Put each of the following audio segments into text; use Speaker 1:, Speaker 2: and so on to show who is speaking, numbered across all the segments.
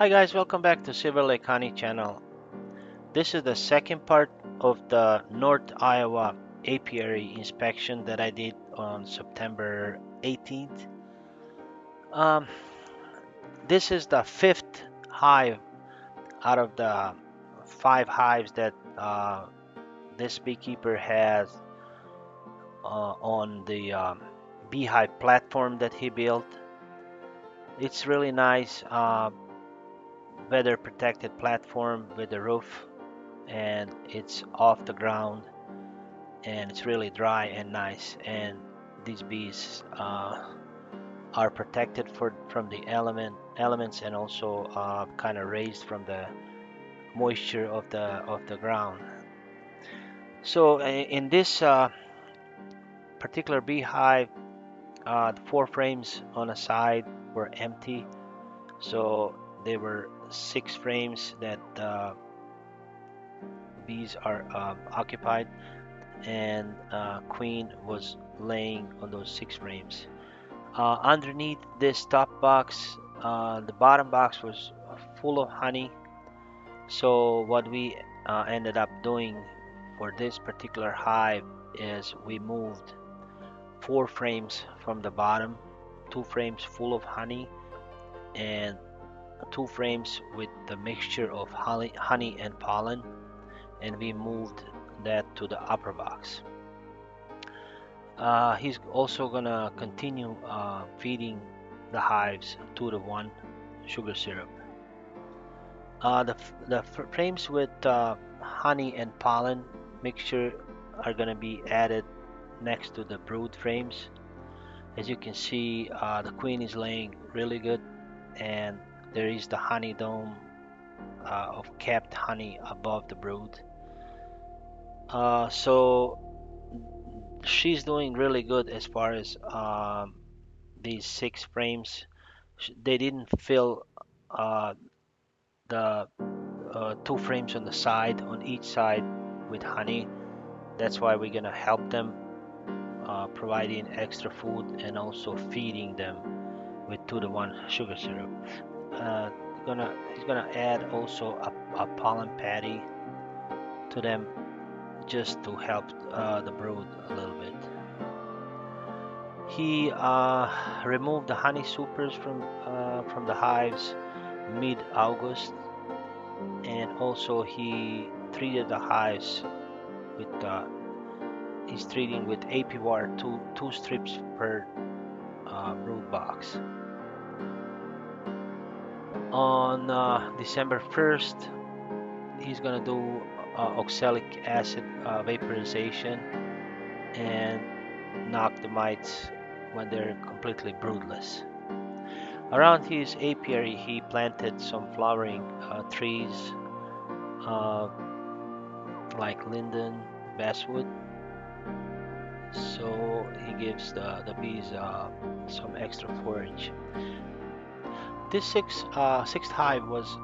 Speaker 1: Hi guys, welcome back to Silver Lake Honey channel. This is the second part of the North Iowa Apiary inspection that I did on September 18th. Um, this is the fifth hive out of the five hives that this beekeeper has on the beehive platform that he built. It's really nice weather protected platform with a roof, and it's off the ground, and it's really dry and nice, and these bees are protected from the elements, and also kind of raised from the moisture of the ground. So in this particular beehive, the four frames on the side were empty, so there were six frames that bees are occupied, and queen was laying on those six frames. Underneath this top box, the bottom box was full of honey. So what we ended up doing for this particular hive is we moved four frames from the bottom, two frames full of honey, and two frames with the mixture of honey and pollen, and we moved that to the upper box. He's also gonna continue feeding the hives 2-to-1 sugar syrup. The frames with honey and pollen mixture are gonna be added next to the brood frames. As you can see, the queen is laying really good, and there is the honey dome of capped honey above the brood. So she's doing really good as far as these six frames. They didn't fill the two frames on the side, on each side, with honey. That's why we're gonna help them, providing extra food and also feeding them with 2-to-1 sugar syrup. Uh, he's gonna add also a pollen patty to them, just to help the brood a little bit. He removed the honey supers from the hives mid-August, and also he treated the hives with he's treating with Apiary, two strips per brood box. On December 1st, he's gonna do oxalic acid vaporization and knock the mites when they're completely broodless. Around his apiary, he planted some flowering trees uh, like linden, basswood. So he gives the bees some extra forage. This sixth hive was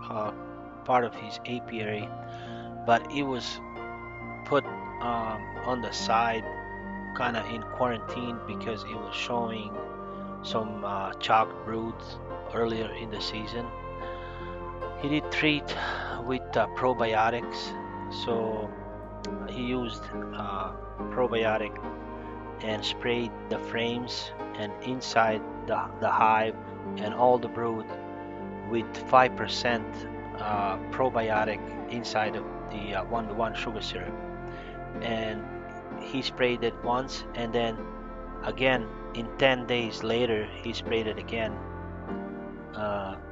Speaker 1: part of his apiary, but it was put on the side, kind of in quarantine, because it was showing some chalk broods earlier in the season. He did treat with probiotics, so he used probiotic and sprayed the frames and inside the hive and all the brood with 5% probiotic inside of the 1-to-1 sugar syrup. And he sprayed it once, and then again in 10 days later he sprayed it again.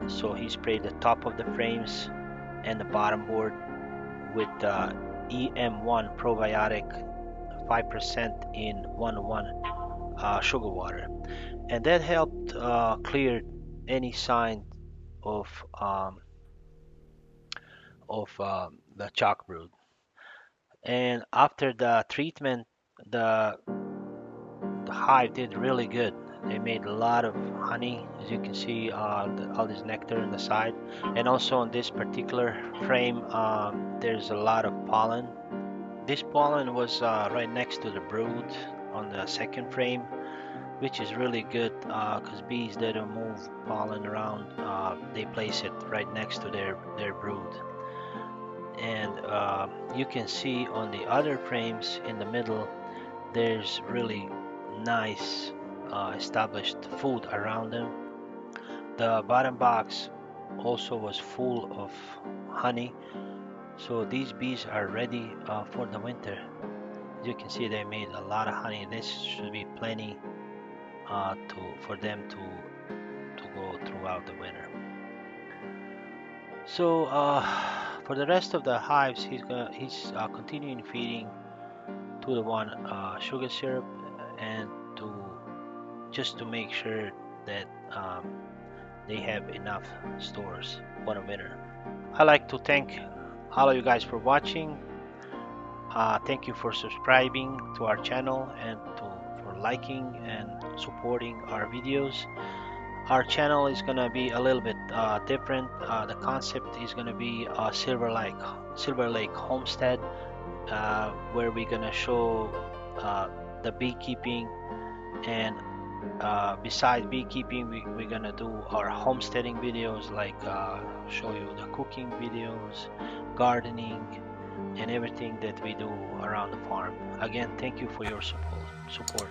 Speaker 1: So he sprayed the top of the frames and the bottom board with EM1 probiotic 5% in 1-to-1 sugar water, and that helped clear any sign of the chalk brood. And after the treatment, the hive did really good. They made a lot of honey, as you can see, all this nectar on the side, and also on this particular frame, there's a lot of pollen. This pollen was right next to the brood on the second frame, which is really good because bees, they don't move pollen around. They place it right next to their brood. And you can see on the other frames in the middle, there's really nice established food around them. The bottom box also was full of honey, so these bees are ready for the winter. As you can see, they made a lot of honey. This should be plenty for them to go throughout the winter. So for the rest of the hives, he's continuing feeding to the one sugar syrup, and to just to make sure that they have enough stores for the winter. I like to thank all of you guys for watching. Thank you for subscribing to our channel, and for liking and supporting our videos. Our channel is gonna be a little bit different. The concept is gonna be a Silver Lake homestead, where we're gonna show the beekeeping, and besides beekeeping, we're gonna do our homesteading videos, like show you the cooking videos, gardening, and everything that we do around the farm. Again, thank you for your support.